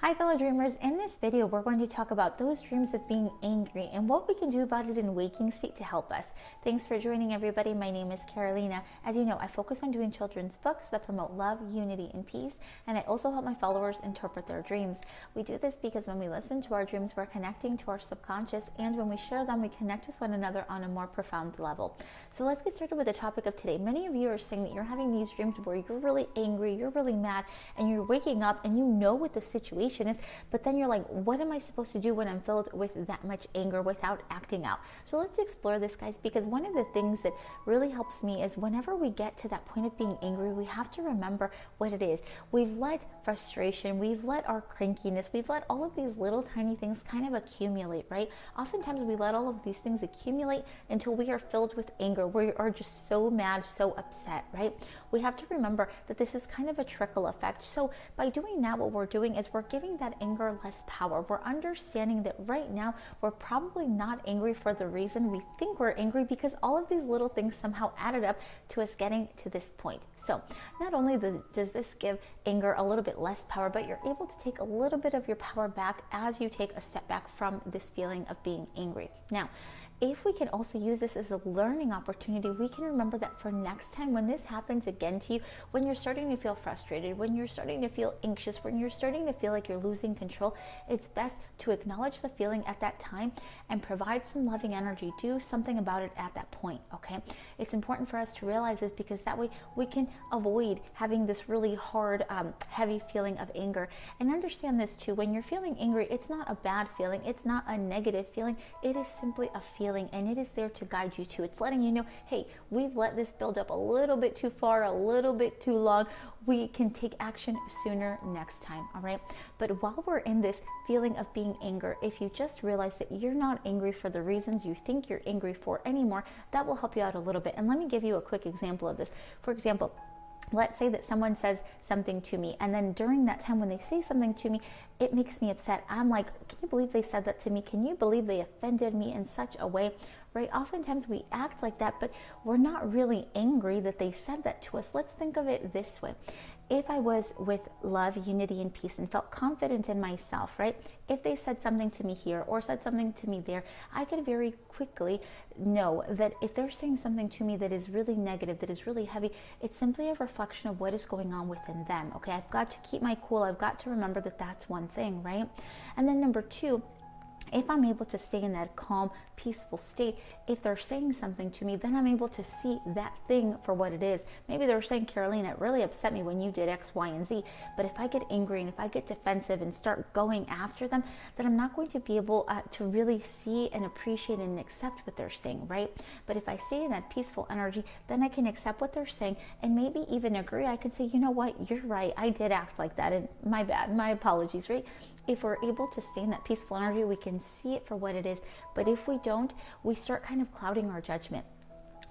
Hi fellow dreamers, in this video we're going to talk about those dreams of being angry and what we can do about it in waking state to help us. Thanks for joining everybody. My name is Carolina. As you know, I focus on doing children's books that promote love, unity, and peace, and I also help my followers interpret their dreams. We do this because when we listen to our dreams, we're connecting to our subconscious, and when we share them, we connect with one another on a more profound level. So let's get started with the topic of today. Many of you are saying that you're having these dreams where you're really angry, you're really mad, and you're waking up and you know what the situation is, but then you're like, what am I supposed to do when I'm filled with that much anger without acting out? So let's explore this, guys, because one of the things that really helps me is whenever we get to that point of being angry, we have to remember what it is. We've let frustration, we've let our crankiness, we've let all of these little tiny things kind of accumulate, right? Oftentimes we let all of these things accumulate until we are filled with anger. We are just so mad, so upset, right? We have to remember that this is kind of a trickle effect. So by doing that, what we're doing is we're giving that anger less power. We're understanding that right now we're probably not angry for the reason we think we're angry, because all of these little things somehow added up to us getting to this point. So not only does this give anger a little bit less power, but you're able to take a little bit of your power back as you take a step back from this feeling of being angry. Now, if we can also use this as a learning opportunity, we can remember that for next time when this happens again to you, when you're starting to feel frustrated, when you're starting to feel anxious, when you're starting to feel like you're losing control, it's best to acknowledge the feeling at that time and provide some loving energy. Do something about it at that point, okay? It's important for us to realize this, because that way we can avoid having this really hard, heavy feeling of anger. And understand this too, when you're feeling angry, it's not a bad feeling, it's not a negative feeling, it is simply a feeling, and it is there to guide you to. It's letting you know, hey, we've let this build up a little bit too far, a little bit too long. We can take action sooner next time, all right? But while we're in this feeling of being anger, if you just realize that you're not angry for the reasons you think you're angry for anymore, that will help you out a little bit. And let me give you a quick example of this. For example, let's say that someone says something to me, and then during that time when they say something to me, it makes me upset. I'm like, can you believe they said that to me? Can you believe they offended me in such a way, right? Oftentimes we act like that, but we're not really angry that they said that to us. Let's think of it this way. If I was with love, unity, and peace and felt confident in myself, right? If they said something to me here or said something to me there, I could very quickly know that if they're saying something to me that is really negative, that is really heavy, it's simply a reflection of what is going on within them, okay? I've got to keep my cool. I've got to remember that that's one thing, right? And then number two, if I'm able to stay in that calm, peaceful state, if they're saying something to me, then I'm able to see that thing for what it is. Maybe they're saying, Carolina, it really upset me when you did X, Y, and Z. But if I get angry and if I get defensive and start going after them, then I'm not going to be able to really see and appreciate and accept what they're saying, right? But if I stay in that peaceful energy, then I can accept what they're saying and maybe even agree. I can say, you know what, you're right. I did act like that, and my bad, my apologies, right? If we're able to stay in that peaceful energy, we can see it for what it is. But if we don't, we start kind of clouding our judgment.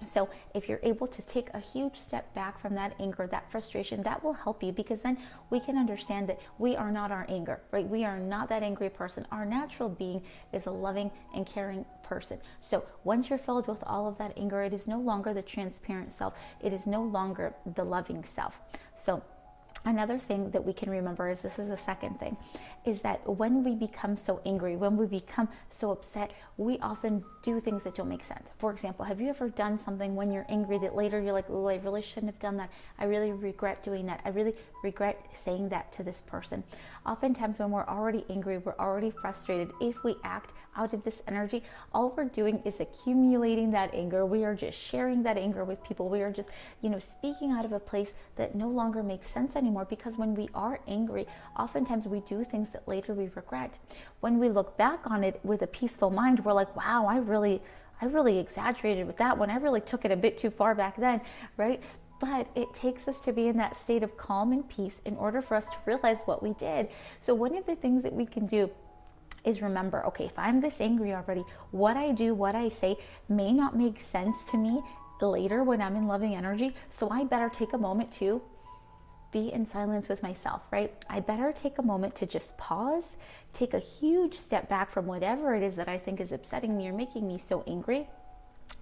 So if you're able to take a huge step back from that anger, that frustration, that will help you, because then we can understand that we are not our anger, right? We are not that angry person. Our natural being is a loving and caring person. So once you're filled with all of that anger, it is no longer the transparent self. It is no longer the loving self. So another thing that we can remember is, this is the second thing, is that when we become so angry, when we become so upset, we often do things that don't make sense. For example, have you ever done something when you're angry that later you're like, oh, I really shouldn't have done that. I really regret doing that. I really regret saying that to this person. Oftentimes when we're already angry, we're already frustrated. If we act out of this energy, all we're doing is accumulating that anger. We are just sharing that anger with people. We are just, speaking out of a place that no longer makes sense anymore, because when we are angry, oftentimes we do things that later we regret. When we look back on it with a peaceful mind, we're like, wow, I really exaggerated with that one. I really took it a bit too far back then, right? But it takes us to be in that state of calm and peace in order for us to realize what we did. So one of the things that we can do is remember, okay, if I'm this angry already, what I do, what I say may not make sense to me later when I'm in loving energy. So I better take a moment to be in silence with myself, right? I better take a moment to just pause, take a huge step back from whatever it is that I think is upsetting me or making me so angry,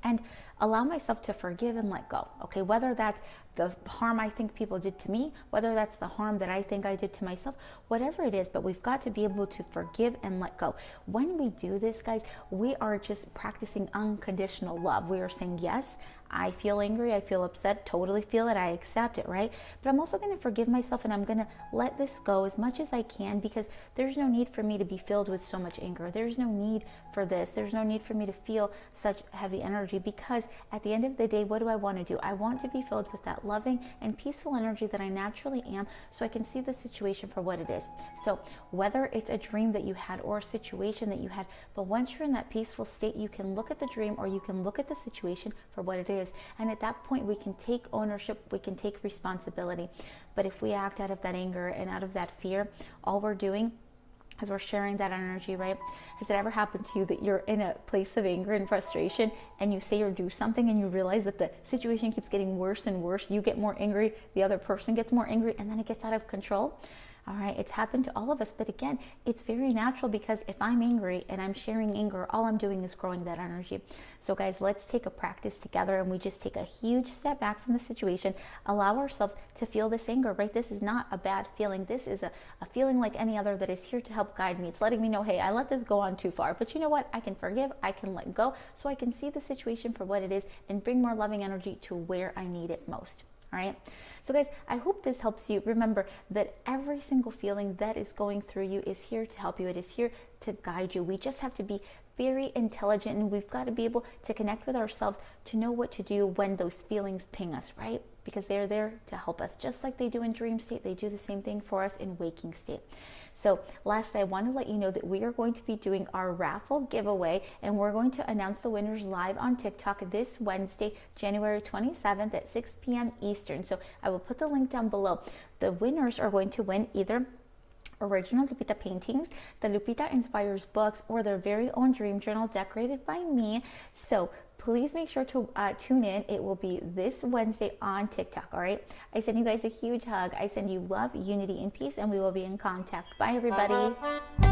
and allow myself to forgive and let go. Okay, whether that's the harm I think people did to me, whether that's the harm that I think I did to myself, whatever it is, but we've got to be able to forgive and let go. When we do this, guys, we are just practicing unconditional love. We are saying, yes, I feel angry, I feel upset, totally feel it, I accept it, right? But I'm also going to forgive myself, and I'm going to let this go as much as I can, because there's no need for me to be filled with so much anger. There's no need for this. There's no need for me to feel such heavy energy, because at the end of the day, what do I want to do? I want to be filled with that loving and peaceful energy that I naturally am, so I can see the situation for what it is. So whether it's a dream that you had or a situation that you had, but once you're in that peaceful state, you can look at the dream or you can look at the situation for what it is. And at that point, we can take ownership, we can take responsibility. But if we act out of that anger and out of that fear, all we're doing as we're sharing that energy, right? Has it ever happened to you that you're in a place of anger and frustration, and you say or do something and you realize that the situation keeps getting worse and worse? You get more angry, the other person gets more angry, and then it gets out of control. All right, it's happened to all of us, but again, it's very natural, because if I'm angry and I'm sharing anger, all I'm doing is growing that energy. So guys, let's take a practice together, and we just take a huge step back from the situation, allow ourselves to feel this anger, right? This is not a bad feeling. This is a feeling like any other that is here to help guide me. It's letting me know, hey, I let this go on too far, but you know what? I can forgive, I can let go, so I can see the situation for what it is and bring more loving energy to where I need it most. All right. So guys, I hope this helps you. Remember that every single feeling that is going through you is here to help you. It is here to guide you. We just have to be very intelligent, and we've got to be able to connect with ourselves to know what to do when those feelings ping us, right? Because they're there to help us. Just like they do in dream state, they do the same thing for us in waking state. So lastly, I want to let you know that we are going to be doing our raffle giveaway, and we're going to announce the winners live on TikTok this Wednesday, January 27th at 6 p.m. Eastern. So I will put the link down below. The winners are going to win either original Lupita paintings, the Lupita Inspires books, or their very own dream journal decorated by me. So please make sure to tune in. It will be this Wednesday on TikTok, all right? I send you guys a huge hug. I send you love, unity, and peace, and we will be in contact. Bye, everybody.